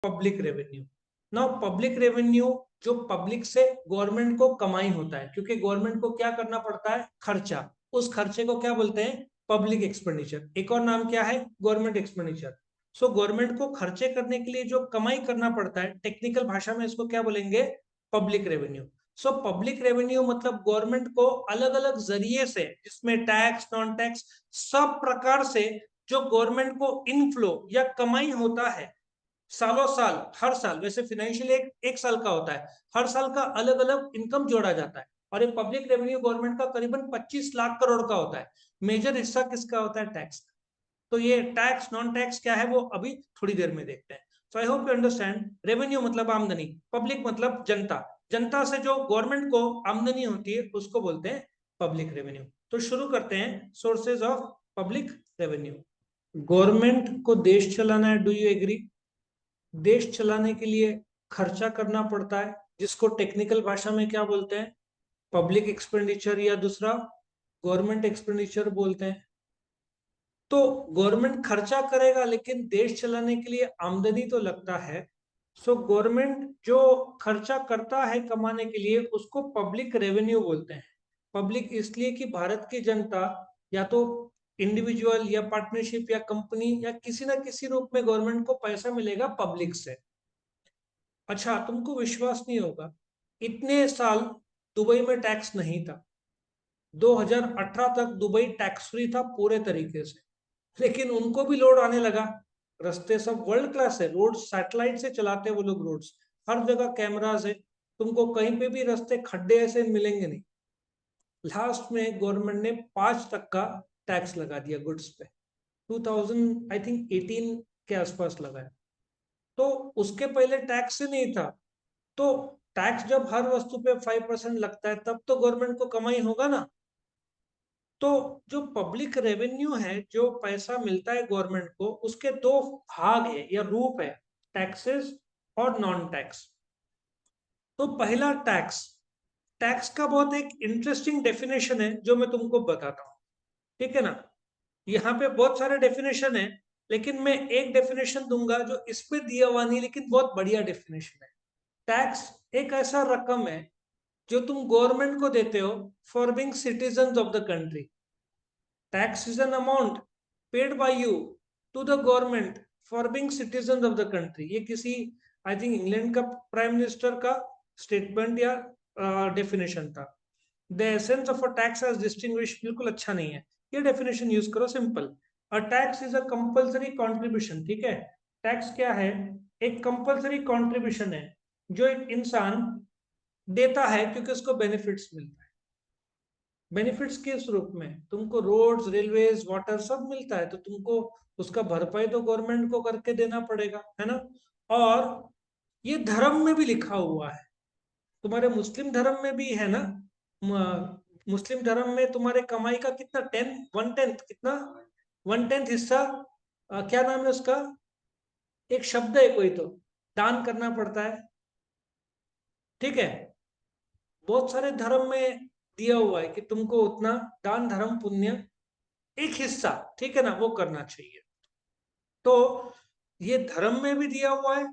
Public revenue. Now public revenue जो public से government को कमाई होता है, क्योंकि गवर्नमेंट को क्या करना पड़ता है, खर्चा। उस खर्चे को क्या बोलते हैं, पब्लिक एक्सपेंडिचर। एक और नाम क्या है, गवर्नमेंट एक्सपेंडिचर। सो गवर्नमेंट को खर्चे करने के लिए जो कमाई करना पड़ता है, टेक्निकल भाषा में इसको क्या बोलेंगे, public revenue. So public revenue मतलब गवर्नमेंट को अलग अलग जरिए से, जिसमें टैक्स, नॉन टैक्स, सब प्रकार से जो गवर्नमेंट को इनफ्लो या कमाई होता है सालों साल, हर साल, वैसे फाइनेंशियल एक साल का होता है, हर साल का अलग अलग इनकम जोड़ा जाता है। और ये पब्लिक रेवेन्यू गवर्नमेंट का करीबन 25 लाख करोड़ का होता है। मेजर हिस्सा किसका होता है, टैक्स। तो ये टैक्स नॉन टैक्स क्या है वो अभी थोड़ी देर में देखते हैं। So I hope you understand. Revenue मतलब आमदनी, पब्लिक मतलब जनता। जनता से जो गवर्नमेंट को आमदनी होती है उसको बोलते हैं पब्लिक रेवेन्यू। तो शुरू करते हैं, sources of public revenue. Government को देश चलाना है, डू यू एग्री। देश चलाने के लिए खर्चा करना पड़ता है, जिसको टेक्निकल भाषा में क्या बोलते हैं, पब्लिक एक्सपेंडिचर, या दूसरा गवर्नमेंट एक्सपेंडिचर बोलते हैं। तो गवर्नमेंट खर्चा करेगा, लेकिन देश चलाने के लिए आमदनी तो लगता है। सो गवर्नमेंट जो खर्चा करता है कमाने के लिए, उसको पब्लिक रेवेन्यू बोलते हैं। पब्लिक इसलिए कि भारत की जनता या तो इंडिविजुअल या पार्टनरशिप या कंपनी या किसी ना किसी रूप में गवर्नमेंट को पैसा मिलेगा पब्लिक से। अच्छा, तुमको विश्वास नहीं होगा, इतने साल दुबई में टैक्स नहीं था। 2018 तक दुबई टैक्स फ्री था पूरे तरीके से। लेकिन उनको भी लोड आने लगा। रास्ते सब वर्ल्ड क्लास है, रोड सैटेलाइट से चलाते हैं वो लोग, रोड्स हर जगह कैमरास है, तुमको कहीं पे भी रास्ते खड्डे ऐसे मिलेंगे नहीं। लास्ट में गवर्नमेंट ने 5 तक का टैक्स लगा दिया गुड्स पे। 2000 आई थिंक 18 के आसपास लगाया। तो उसके पहले टैक्स ही नहीं था। तो टैक्स जब हर वस्तु पे 5% लगता है, तब तो गवर्नमेंट को कमाई होगा ना। तो जो पब्लिक रेवेन्यू है, जो पैसा मिलता है गवर्नमेंट को, उसके दो भाग है या रूप है, टैक्सेस और नॉन टैक्स। तो पहला टैक्स। टैक्स का बहुत एक इंटरेस्टिंग डेफिनेशन है जो मैं तुमको बताता हूँ, ठीक है ना। यहाँ पे बहुत सारे डेफिनेशन है, लेकिन मैं एक डेफिनेशन दूंगा जो इस पे दिया हुआ नहीं, लेकिन बहुत बढ़िया डेफिनेशन है। टैक्स एक ऐसा रकम है जो तुम गवर्नमेंट को देते हो for being citizen of the country. Tax is an amount paid by you to the government for being citizen of the country. ये किसी, आई थिंक, इंग्लैंड का प्राइम मिनिस्टर का स्टेटमेंट या डेफिनेशन था। The essence of a tax as distinguish, बिल्कुल अच्छा नहीं है, ये डेफिनेशन यूज करो simple. A tax is a compulsory contribution, ठीक है। टैक्स क्या है, एक कंपल्सरी कॉन्ट्रीब्यूशन है जो एक इंसान देता है क्योंकि उसको बेनिफिट्स मिलता है। बेनिफिट्स किस रूप में, तुमको रोड्स, रेलवेज, वाटर सब मिलता है, तो तुमको उसका भरपाई तो गवर्नमेंट को करके देना पड़ेगा, है ना। और ये धर्म में भी लिखा हुआ है, तुम्हारे मुस्लिम धर्म में भी है ना। मुस्लिम धर्म में तुम्हारे कमाई का कितना, 1/10 कितना, 1/10 हिस्सा, क्या नाम है उसका, एक शब्द है कोई तो, दान करना पड़ता है, ठीक है। बहुत सारे धर्म में दिया हुआ है कि तुमको उतना दान धर्म पुण्य एक हिस्सा, ठीक है ना, वो करना चाहिए। तो ये धर्म में भी दिया हुआ है,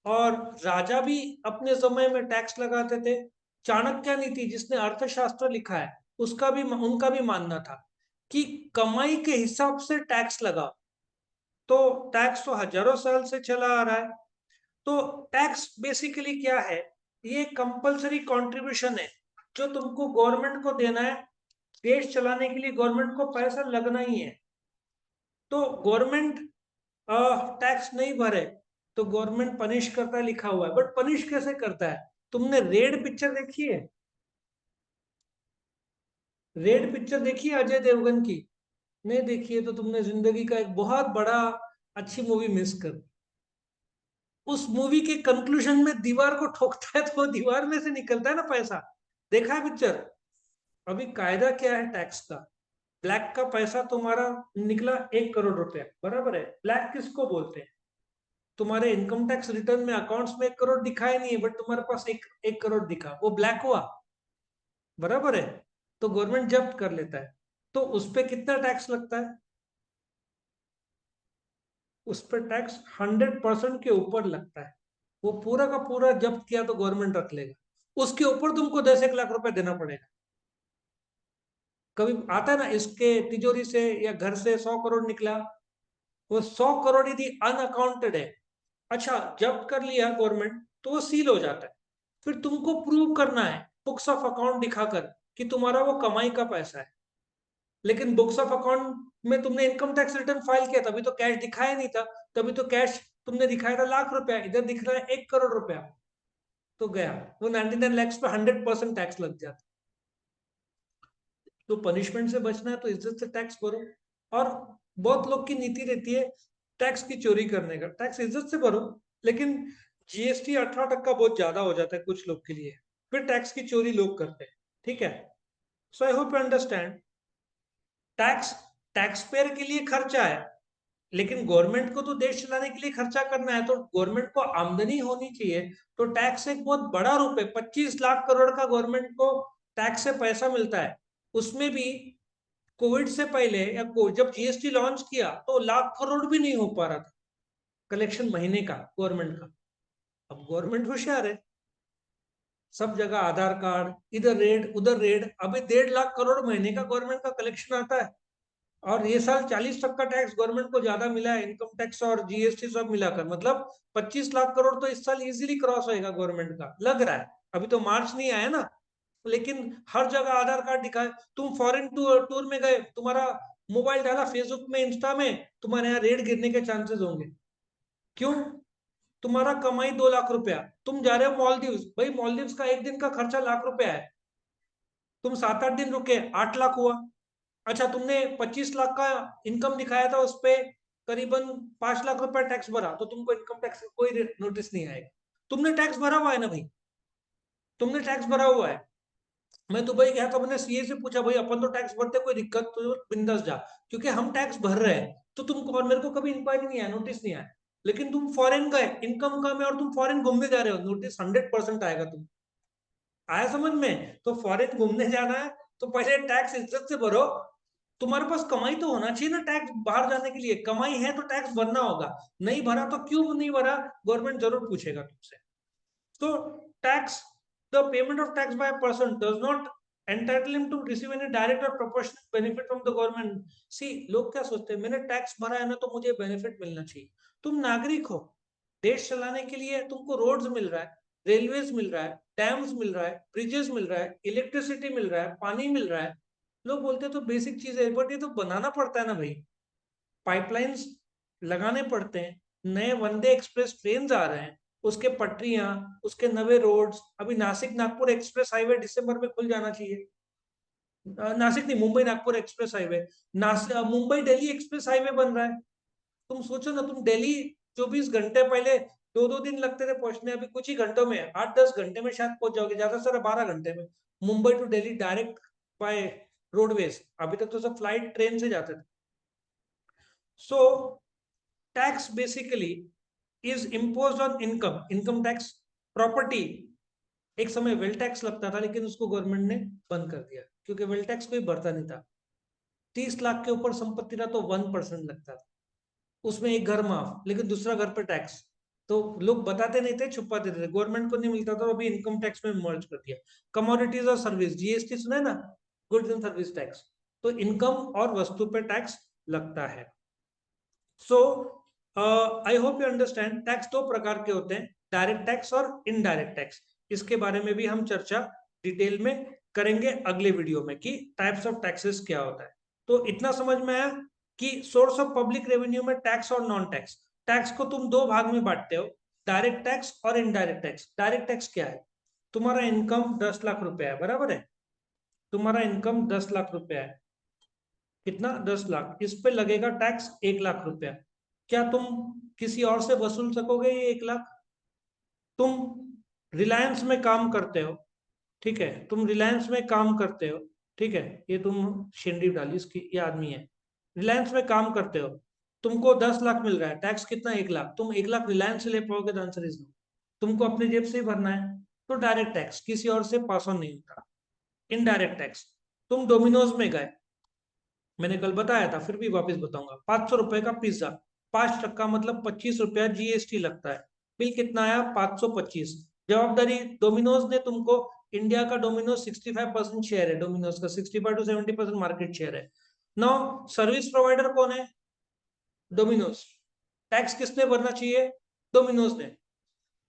और राजा भी अपने समय में टैक्स लगाते थे। चाणक्य नीति जिसने अर्थशास्त्र लिखा है, उसका भी, उनका भी मानना था कि कमाई के हिसाब से टैक्स लगा। तो टैक्स तो हजारों साल से चला आ रहा है। तो टैक्स बेसिकली क्या है, ये कंपलसरी कंट्रीब्यूशन है जो तुमको गवर्नमेंट को देना है। देश चलाने के लिए गवर्नमेंट को पैसा लगना ही है। तो गवर्नमेंट टैक्स नहीं भरे तो गवर्नमेंट पनिश करता है, लिखा हुआ है, बट पनिश कैसे करता है। तुमने रेड पिक्चर देखी है, रेड पिक्चर देखी है अजय देवगन की, नहीं देखी है तो तुमने जिंदगी का एक बहुत बड़ा अच्छी मूवी मिस कर। उस मूवी के कंक्लूजन में दीवार को ठोकता है तो वो दीवार में से निकलता है ना पैसा, देखा है पिक्चर। अभी कायदा क्या है टैक्स का, ब्लैक का पैसा तुम्हारा निकला 1 करोड़ रुपया, बराबर है। ब्लैक किसको बोलते हैं, तुम्हारे इनकम टैक्स रिटर्न में अकाउंट्स में 1 करोड़ दिखाई नहीं है, बट तुम्हारे पास एक करोड़ दिखा, वो ब्लैक हुआ, बराबर है। तो गवर्नमेंट जब्त कर लेता है, तो उस पर कितना टैक्स लगता है, उस पर टैक्स 100% के ऊपर लगता है। वो पूरा का पूरा जब्त किया तो गवर्नमेंट रख लेगा, उसके ऊपर तुमको 10-1 लाख रुपए देना पड़ेगा। कभी आता है ना, इसके तिजोरी से या घर से 100 करोड़ निकला, वो 100 करोड़ यदि अनअकाउंटेड है, अच्छा जब्त कर लिया गवर्नमेंट, तो वो सील हो जाता है। फिर तुमको प्रूव करना है बुक्स ऑफ अकाउंट दिखाकर कि तुम्हारा वो कमाई का पैसा है। लेकिन बुक्स ऑफ अकाउंट में तुमने इनकम टैक्स रिटर्न फाइल किया, तभी तो कैश दिखाया नहीं था, तभी तो कैश तुमने दिखाया था ₹1,00,000, इधर दिख रहा है ₹1 करोड़, तो गया वो 99 लैक्स पे 100% टैक्स लग जाता। तो पनिशमेंट से बचना है तो इज्जत से टैक्स भरो। और बहुत लोग की नीति रहती है टैक्स की चोरी करने का, टैक्स इज्जत से भरो, लेकिन जीएसटी 18% बहुत ज्यादा हो जाता है कुछ लोग के लिए, फिर टैक्स की चोरी लोग करते हैं। ठीक है, so I hope you understand, tax tax payer के लिए खर्चा है, लेकिन गवर्नमेंट को तो देश चलाने के लिए खर्चा करना है, तो गवर्नमेंट को आमदनी होनी चाहिए। तो टैक्स एक बहुत बड़ा रूप है, 25 लाख करोड़ का गवर्नमेंट को टैक्स से पैसा मिलता है। उसमें भी कोविड से पहले या जब जीएसटी लॉन्च किया तो ₹1,00,000 करोड़ भी नहीं हो पा रहा था कलेक्शन महीने का गवर्नमेंट का। अब गवर्नमेंट होशियार है, सब जगह आधार कार्ड, इधर रेड उधर रेड, अभी 1.5 लाख करोड़ महीने का गवर्नमेंट का कलेक्शन आता है। और ये साल 40% टैक्स गवर्नमेंट को ज्यादा मिला है, इनकम टैक्स और जीएसटी सब मिलाकर, मतलब 25 लाख करोड़ तो इस साल इजीली क्रॉस होएगा गवर्नमेंट का, लग रहा है। अभी तो मार्च नहीं आया ना, लेकिन हर जगह आधार कार्ड दिखाए। तुम फॉरेन टूर में गए, तुम्हारा मोबाइल डाला फेसबुक में, इंस्टा में, तुम्हारे यहाँ रेड गिरने के चांसेस होंगे। क्यों? तुम्हारा कमाई ₹2 लाख, तुम जा रहे हो मॉलदीव्स, भाई मॉलदीव्स का एक दिन का खर्चा ₹1,00,000 है, तुम 7-8 दिन रुके, 8 लाख हुआ। अच्छा, तुमने 25 लाख का इनकम दिखाया था, उस पे करीबन ₹5 लाख टैक्स भरा, तो तुमको इनकम टैक्स का कोई नोटिस नहीं आएगा। तुमने टैक्स भरा हुआ है ना भाई, तुमने टैक्स भरा हुआ है। मैं दुबई गया तो मैंने सीए से पूछा, भाई अपन तो टैक्स भरते, कोई दिक्कत तो बिंदास जा, क्योंकि हम टैक्स भर रहे हैं। तो तुमको, और मेरे को कभी इंक्वायरी नहीं आया, नोटिस नहीं आया। लेकिन तुम फॉरेन गए, इनकम कम है और तुम फॉरेन घूमने जा रहे हो, नोटिस 100% आएगा। तुम आया समझ में? तो फॉरेन घूमने जाना है तो पहले टैक्स इज्जत से भरो। तुम्हारे पास कमाई तो होना चाहिए ना, टैक्स बाहर जाने के लिए कमाई है तो टैक्स भरना होगा। नहीं भरा तो क्यों नहीं भरा, गवर्नमेंट जरूर पूछेगा तुमसे। So tax, the payment of tax by a person does not entitle him to receive any direct or proportionate benefit from the government. See, लोग क्या सोचते हैं, मैंने टैक्स भरा है ना तो मुझे बेनिफिट मिलना चाहिए। तुम नागरिक हो, देश चलाने के लिए तुमको रोड्स मिल रहा है, रेलवेज मिल रहा है, डैम्स मिल रहा है, ब्रिजेस मिल रहा है, इलेक्ट्रिसिटी मिल रहा है, पानी मिल रहा है। लोग बोलते हैं तो बेसिक चीज है, बट ये तो बनाना पड़ता है ना भाई, पाइपलाइंस लगाने पड़ते हैं, नए वंदे एक्सप्रेस ट्रेन आ रहे हैं, उसके पटरियां, उसके नवे रोड्स, अभी नासिक नागपुर एक्सप्रेस हाईवे दिसंबर में खुल जाना चाहिए। नासिक नहीं, Mumbai Nagpur express highway, Mumbai Delhi express highway बन रहा है। तुम सोचो ना, तुम दिल्ली 24 घंटे पहले 2-2 दिन लगते थे पहुंचने, अभी कुछ ही घंटों में 8-10 घंटे में शायद पहुंच जाओगे, ज्यादा से ज्यादा 12 घंटे में। Mumbai to Delhi direct by roadways, अभी तक तो सब फ्लाइट ट्रेन से जाते थे। So tax basically is imposed on income, income tax, property. एक समय वेल टैक्स लगता था, लेकिन उसको गवर्नमेंट ने बंद कर दिया, क्योंकि वेल टैक्स कोई भरता नहीं था। 30 लाख के ऊपर संपत्ति था तो 1% लगता था, उसमें एक घर माफ, लेकिन दूसरा घर पर टैक्स। तो लोग बताते नहीं थे, छुपाते थे, गवर्नमेंट को नहीं मिलता था, तो अभी इनकम टैक्स में मर्ज कर दिया। कमोडिटीज और सर्विस, जीएसटी सुना है ना, गुड्स एंड सर्विस टैक्स। तो इनकम और वस्तु पे टैक्स लगता है। So I hope you understand, tax दो प्रकार के होते हैं, डायरेक्ट टैक्स और इनडायरेक्ट टैक्स। इसके बारे में भी हम चर्चा डिटेल में करेंगे अगले वीडियो में, कि टाइप्स ऑफ टैक्सेस क्या होता है। तो इतना समझ में आया कि सोर्स ऑफ पब्लिक रेवेन्यू में टैक्स और नॉन टैक्स, टैक्स को तुम दो भाग में बांटते हो, डायरेक्ट टैक्स और इनडायरेक्ट टैक्स। डायरेक्ट टैक्स क्या है? तुम्हारा इनकम 10 लाख रुपया है, बराबर है, तुम्हारा इनकम 10 लाख रुपया है, कितना, 10 लाख, इस पे लगेगा टैक्स 1 लाख रुपया। क्या तुम किसी और से वसूल सकोगे ये 1 लाख? तुम रिलायंस में काम करते हो, ठीक है, तुम रिलायंस में काम करते हो, ठीक है, ये तुम शेंडी डाली इसकी, ये आदमी है, रिलायंस में काम करते हो, तुमको 10 लाख मिल रहा है, टैक्स कितना, 1 लाख, तुम 1 लाख रिलायंस से ले पाओगे? द आंसर इज नो, तुमको अपने जेब से ही भरना है। तो डायरेक्ट टैक्स किसी और से पास ऑन नहीं होता। इनडायरेक्ट टैक्स, तुम डोमिनोज में गए, मैंने कल बताया था, फिर भी वापस बताऊंगा, ₹500 का पिज्जा, 5% मतलब ₹25 जीएसटी लगता है। बिल कितना आया 525। जवाबदारी, डोमिनोज ने तुमको, इंडिया का डोमिनोज 65% शेयर है, डोमिनोज का 65 to 70% मार्केट शेयर है। नौ, सर्विस प्रोवाइडर कौन है? डोमिनोज। टैक्स किसने भरना चाहिए? डोमिनोज ने।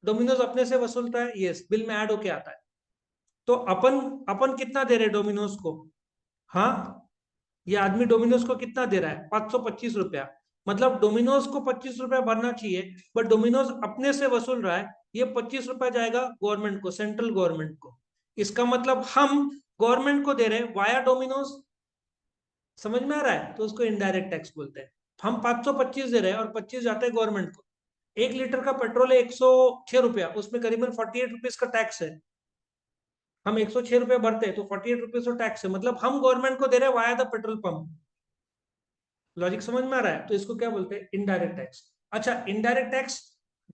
डोमिनोज अपने से वसूलता है, यस, बिल में ऐड होके आता है। तो अपन अपन कितना दे रहे डोमिनोज को? हाँ, ये आदमी डोमिनोज को कितना दे रहा है? 525 रुपया। मतलब डोमिनोज को 25 रुपया भरना चाहिए, बट डोमिनोज अपने से वसूल रहा है। ये 25 रुपया जाएगा गवर्नमेंट को, सेंट्रल गवर्नमेंट को। इसका मतलब हम गवर्नमेंट को दे रहे हैं वाया डोमिनोज। समझ में आ रहा है? तो उसको इनडायरेक्ट टैक्स बोलते हैं। हम 525 दे रहे हैं और 25 जाते हैं गवर्नमेंट को। 1 लीटर का पेट्रोल है 106 रुपया, उसमें करीबन 48 रुपीज का टैक्स है। हम 106 रुपये भरते हैं तो 48 रुपीज का टैक्स है, मतलब हम गवर्नमेंट को दे रहे हैं via the petrol pump. Logic समझ में आ रहा है? तो इसको क्या बोलते हैं? Indirect tax. अच्छा, इनडायरेक्ट टैक्स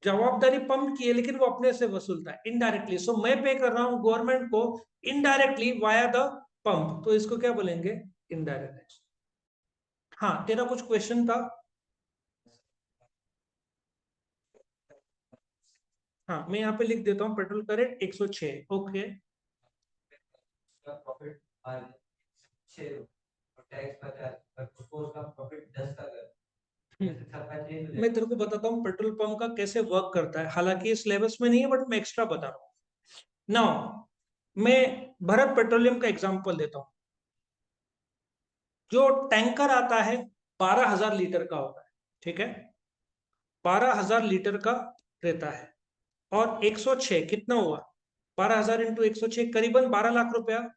जवाबदारी पंप की है, लेकिन वो अपने से वसूलता है इनडायरेक्टली। सो मैं पे कर रहा हूं गवर्नमेंट को इनडायरेक्टली वाया द पंप, तो इसको क्या बोलेंगे? Indirect tax. हाँ, तेरा कुछ क्वेश्चन था? हाँ, मैं यहाँ पे लिख देता हूँ, पेट्रोल का रेट 106। ओके। प्रॉफिट 6 और टैक्स 50, उसका प्रॉफिट 10 का कर। मैं तेरे को बताता हूँ पेट्रोल पंप का कैसे वर्क करता है, हालांकि ये सिलेबस में नहीं है, बट मैं एक्स्ट्रा बता रहा हूँ। नाउ मैं भारत पेट्रोलियम का एग्जांपल देता हूँ। जो टैंकर आता है 12,000 लीटर का होता है, ठीक है? 12,000 लीटर का रहता है। और 106 कितना हुआ? 12,000 इंटू 106 करीबन 12 लाख रुपया।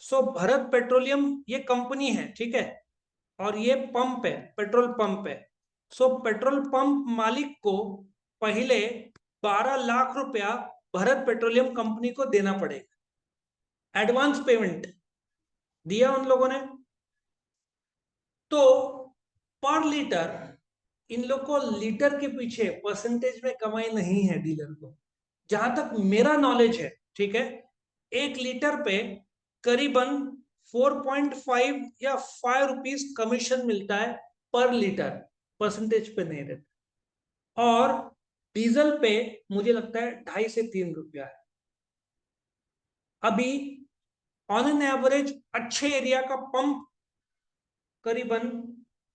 सो भारत पेट्रोलियम ये कंपनी है, ठीक है? और ये पंप है, पेट्रोल पंप है। सो पेट्रोल पंप मालिक को पहले 12 लाख रुपया भारत पेट्रोलियम कंपनी को देना पड़ेगा। एडवांस पेमेंट दिया उन लोगों ने। तो पर लीटर इन लोग को लीटर के पीछे परसेंटेज में कमाई नहीं है डीलर को, जहां तक मेरा नॉलेज है, ठीक है? 1 लीटर पे करीबन 4.5 या 5 रुपीज कमीशन मिलता है पर लीटर, परसेंटेज पे नहीं रहता। और डीजल पे मुझे लगता है 2.5 से 3 रुपया है। अभी ऑन एन एवरेज अच्छे एरिया का पंप करीबन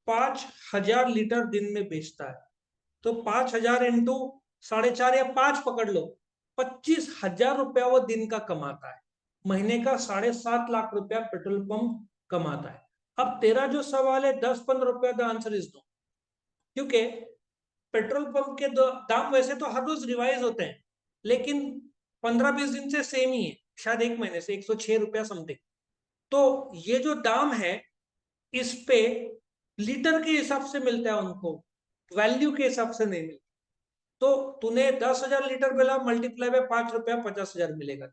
5,000 लीटर दिन में बेचता है। तो 5,000 इंटू 4.5 या 5 पकड़ लो, 25,000 रुपया वो दिन का कमाता है। महीने का 7.5 लाख रुपया पेट्रोल पंप कमाता है। अब तेरा जो सवाल है 10-15 रुपया, द आंसर इज नो। क्योंकि पेट्रोल पंप के दाम वैसे तो हर रोज रिवाइज होते हैं, लेकिन 15-20 दिन से सेम ही है, शायद 1 महीने से 106 रुपया समथिंग। तो ये जो दाम है, इस पे लीटर के हिसाब से मिलता है उनको, वैल्यू के हिसाब से नहीं मिलता। तो तूने 10,000 लीटर मिला, मल्टीप्लाई बाय 5 रुपया, 50,000 मिलेगा।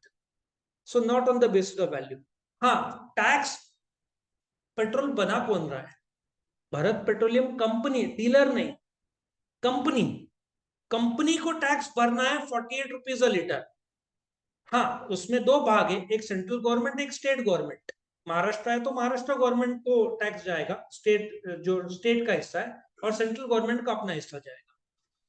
So not on the basis of value. हाँ, टैक्स पेट्रोल बना कौन रहा है? भारत पेट्रोलियम कंपनी, डीलर नहीं, कंपनी। कंपनी को टैक्स भरना है 48 रुपीज अ लीटर। हाँ, उसमें दो भाग है, एक सेंट्रल गवर्नमेंट, एक स्टेट गवर्नमेंट। महाराष्ट्र है तो महाराष्ट्र गवर्नमेंट को टैक्स जाएगा, स्टेट जो स्टेट का हिस्सा है, और सेंट्रल गवर्नमेंट का अपना हिस्सा जाएगा।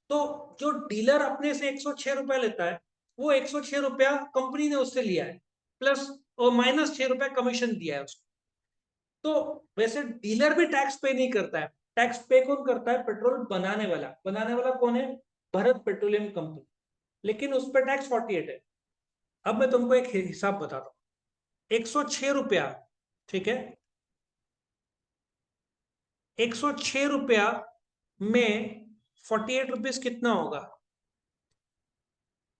तो जो डीलर अपने से 106 रुपया लेता है, वो 106 रुपया कंपनी ने उससे लिया है, प्लस और माइनस 6 रुपया कमीशन दिया है उसको। तो वैसे डीलर भी टैक्स पे नहीं करता है। टैक्स पे कौन करता है? पेट्रोल बनाने वाला। बनाने वाला कौन है? Bharat petroleum company. लेकिन उस पर टैक्स 48 है। अब मैं तुमको एक हिसाब बताता हूँ। 106 रुपया, ठीक है? 106 रुपया में 48 रुपीज कितना होगा?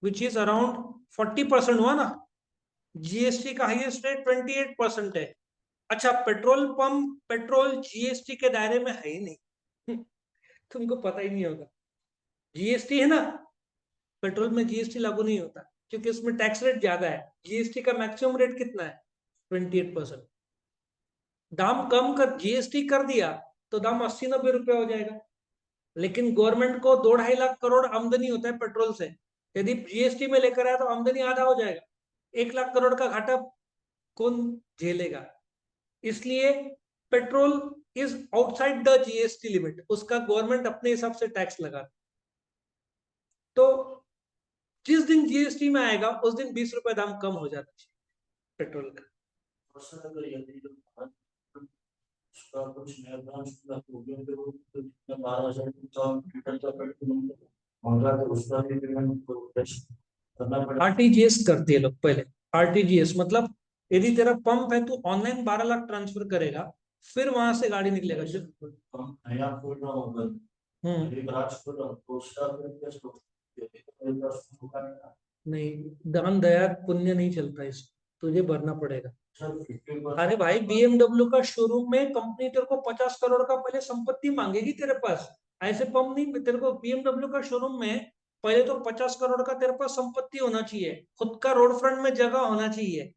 विच इज अराउंड 40% हुआ ना? जीएसटी का हाईएस्ट रेट 28% है। अच्छा, पेट्रोल पंप पेट्रोल जीएसटी के दायरे में है ही नहीं। तुमको पता ही नहीं होगा। जीएसटी है ना, पेट्रोल में जीएसटी लागू नहीं होता, क्योंकि उसमें टैक्स रेट ज्यादा है। जीएसटी का मैक्सिमम रेट कितना है? 28%। दाम कम कर जीएसटी कर दिया तो दाम 80-90 रुपया हो जाएगा। लेकिन गवर्नमेंट को 2-2.5 लाख करोड़ आमदनी होता है पेट्रोल से। यदि जीएसटी में लेकर आया तो आमदनी आधा हो जाएगा। 1 लाख करोड़ का घाटा कौन झेलेगा? इसलिए petrol is outside the GST limit, उसका गवर्नमेंट अपने हिसाब से टैक्स लगा। तो जिस दिन जीएसटी में आएगा उस दिन 20 रुपए दाम कम हो जाता है पेट्रोल का। उसका कुछ नया ब्रांच खुला तो भी उनको 12,000 लीटर का पेट्रोल मांगा तो उसका भी पेमेंट को कैश करना पड़ेगा। आरटीजीएस करते हैं लोग पहले। आरटीजीएस मतलब यदि तेरा पंप है तो ऑनलाइन 12 लाख ट्रांसफर करेगा, फिर वहां से गाड़ी निकलेगा। हम नया खोल रहा होगा, नई ब्रांच खोल रहा हूँ तो उसका फिर कैसे होगा? नहीं, दान दया पुण्य नहीं चलता, इस तुझे भरना पड़ेगा। सर 50% अरे भाई, बीएमडब्ल्यू का शोरूम में कंपनी तेरे को 50 करोड़ का पहले संपत्ति मांगेगी तेरे पास। ऐसे पंप नहीं, तेरे को बीएमडब्ल्यू का शोरूम में पहले तो 50 करोड़ का तेरे पास संपत्ति होना चाहिए, खुद का रोड फ्रंट में जगह होना चाहिए,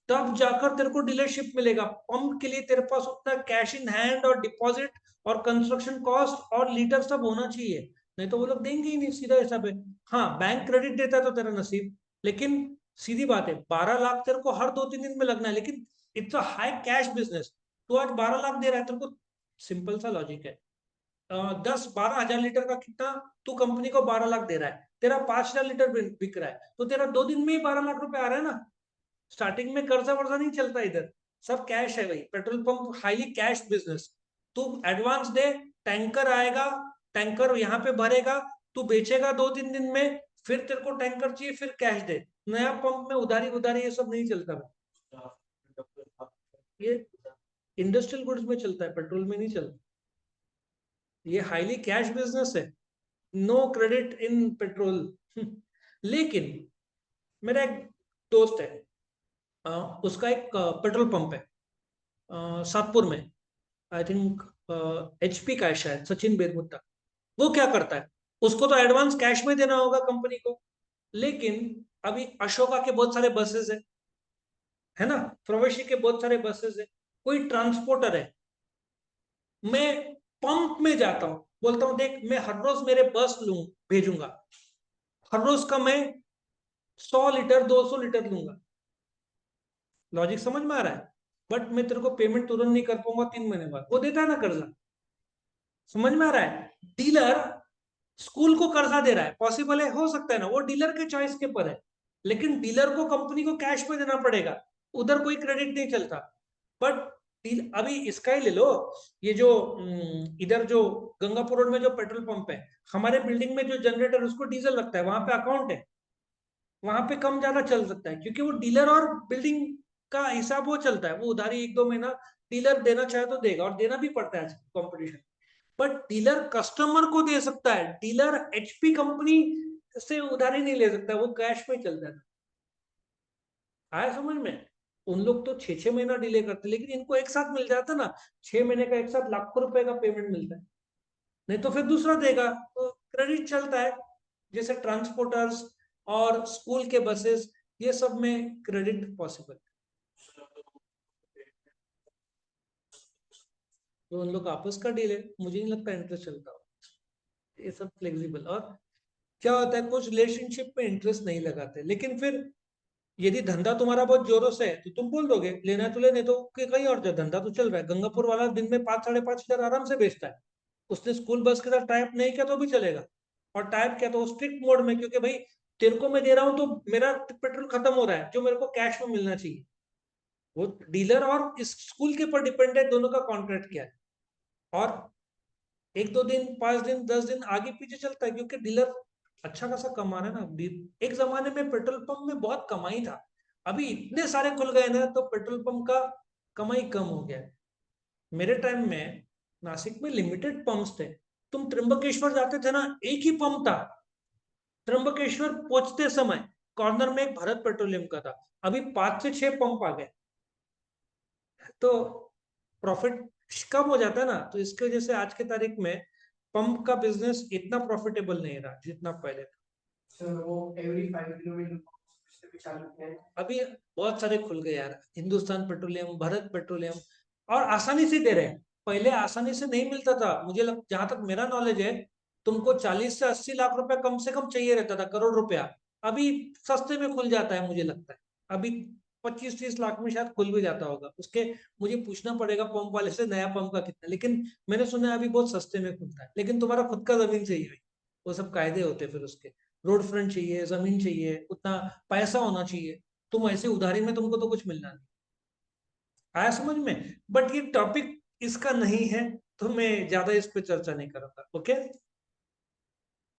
तब जाकर तेरे को डीलरशिप मिलेगा। पंप के लिए तेरे पास उतना कैश इन हैंड और डिपॉजिट और कंस्ट्रक्शन कॉस्ट और लीटर सब होना चाहिए, नहीं तो वो लोग देंगे ही नहीं, सीधा हिसाब है। हाँ, बैंक क्रेडिट देता है तो तेरा नसीब, लेकिन सीधी बात है, 12 लाख तेरे को हर 2-3 दिन में लगना है, लेकिन it's a high cash business. तो आज 12 लाख दे रहा है तेरे को, सिंपल सा लॉजिक है। 10-12 हजार लीटर का कितना, तू कंपनी को 12 लाख दे रहा है, तेरा 5 हजार लीटर बिक रहा है, तो तेरा 2 दिन में ही 12 लाख रुपए आ रहा है ना। स्टार्टिंग में कर्जा वर्जा नहीं चलता इधर, सब कैश है भाई। Petrol pump highly cash business. तू एडवांस दे, टैंकर आएगा, टैंकर यहाँ पे भरेगा, तू बेचेगा 2-3 दिन में, फिर तेरे को टैंकर चाहिए, फिर कैश दे। नया पंप में उधारी उधारी ये सब नहीं चलता भाई। ये इंडस्ट्रियल गुड्स में चलता है, पेट्रोल में नहीं चलता। ये हाईली कैश बिजनेस है, नो क्रेडिट इन पेट्रोल। लेकिन मेरा एक दोस्त है, उसका एक पेट्रोल पंप है सातपुर में, आई थिंक एचपी का है शायद, सचिन बेरमुत्ता। वो क्या करता है, उसको तो एडवांस कैश में देना होगा कंपनी को, लेकिन अभी अशोका के बहुत सारे बसेस है ना, प्रवासी के बहुत सारे बसेस है, कोई ट्रांसपोर्टर है, मैं पंप में जाता हूँ, बोलता हूँ देख मैं हर रोज मेरे बस लूँ, भेजूंगा, हर रोज का मैं 100 लीटर 200 लीटर लूंगा। लॉजिक समझ में आ रहा है? बट मैं तेरे को पेमेंट तुरंत नहीं कर पाऊंगा, 3 महीने बाद। वो देता है ना कर्जा, समझ में आ रहा है? डीलर स्कूल को कर्जा दे रहा है, पॉसिबल है, हो सकता है ना, वो डीलर के चॉइस के पर है, लेकिन डीलर को कंपनी को कैश में देना पड़ेगा, उधर कोई क्रेडिट नहीं चलता। बट अभी इसका ही ले लो, ये जो इधर जो गंगापुर रोड में जो पेट्रोल पंप है, हमारे बिल्डिंग में जो जनरेटर उसको डीजल लगता है, वहां पे अकाउंट है, वहां पे कम ज्यादा चल सकता है, क्योंकि वो डीलर और बिल्डिंग का हिसाब वो चलता है, वो उधारी 1-2 महीना डीलर देना चाहे तो देगा, और देना भी पड़ता है कंपटीशन। बट डीलर कस्टमर को दे सकता है, डीलर एचपी कंपनी से उधारी नहीं ले सकता, वो कैश में चलता है। आया समझ में? उन लोग तो 6-6 महीना डिले करते, लेकिन इनको एक साथ मिल जाता ना, 6 महीने का एक साथ लाखों रुपए का पेमेंट मिलता है, नहीं तो फिर दूसरा देगा, तो क्रेडिट चलता है। जैसे ट्रांसपोर्टर्स और स्कूल के बसेस, ये सब में क्रेडिट पॉसिबल है, तो उन लोग आपस का डील है, मुझे नहीं लगता इंटरेस्ट चलता हो। ये सब फ्लेक्सिबल। और क्या होता है, कुछ रिलेशनशिप में इंटरेस्ट नहीं लगाते, लेकिन फिर यदि धंधा तुम्हारा बहुत जोरों से है तो तुम बोल दोगे लेना है तो लेने दो, कि कहीं और जा, धंधा तो चल रहा है। गंगापुर वाला दिन में 5-5.5 हजार आराम से बेचता है, उसने स्कूल बस के साथ टाइप नहीं किया तो भी चलेगा, और टाइप किया तो स्ट्रिक्ट मोड में, क्योंकि भाई तेरे को मैं दे रहा हूं तो मेरा पेट्रोल खत्म हो रहा है, जो मेरे को कैश में मिलना चाहिए। वो डीलर और इस स्कूल के ऊपर डिपेंड है, दोनों का कॉन्ट्रैक्ट क्या है। और 1-2 दिन 5 दिन 10 दिन आगे पीछे चलता है, क्योंकि डीलर अच्छा खासा कमा रहा है ना। एक जमाने में पेट्रोल पंप में बहुत कमाई था, अभी इतने सारे खुल गए ना, तो पेट्रोल पंप का कमाई कम हो गया है। मेरे टाइम में नासिक में लिमिटेड पंप्स थे, तुम त्र्यंबकेश्वर जाते थे ना, एक ही पंप था। त्र्यंबकेश्वर पहुंचते समय कॉर्नर में एक भारत पेट्रोलियम का था, अभी 5 से 6 पंप आ गए, तो प्रॉफिट कम हो जाता है ना, तो इसकी वजह से आज के तारीख में पंप का बिजनेस इतना प्रॉफिटेबल नहीं रहा जितना पहले था। सर वो एवरी 5 किलोमीटर भी चालू किया है अभी, बहुत सारे खुल गए यार, हिंदुस्तान पेट्रोलियम, भारत पेट्रोलियम, और आसानी से दे रहे हैं। पहले आसानी से नहीं मिलता था, मुझे जहां तक मेरा नॉलेज है, तुमको 40 से 80 लाख रुपया कम से कम चाहिए रहता था, करोड़ रुपया। अभी सस्ते में खुल जाता है, मुझे लगता है अभी 25-30 लाख में शायद खुल भी जाता होगा उसके। मुझे पूछना पड़ेगा पंप वाले से नया पंप का कितना, लेकिन मैंने सुना है अभी बहुत सस्ते में खुलता है, लेकिन तुम्हारा खुद का जमीन चाहिए भाई। वो सब कायदे होते हैं फिर उसके। रोड फ्रंट चाहिए, जमीन चाहिए, उतना पैसा होना चाहिए। तुम ऐसे उधारी में तुमको तो कुछ मिलना नहीं। आया समझ में? बट ये टॉपिक इसका नहीं है, तो मैं ज्यादा इस पे चर्चा नहीं करूंगा। ओके।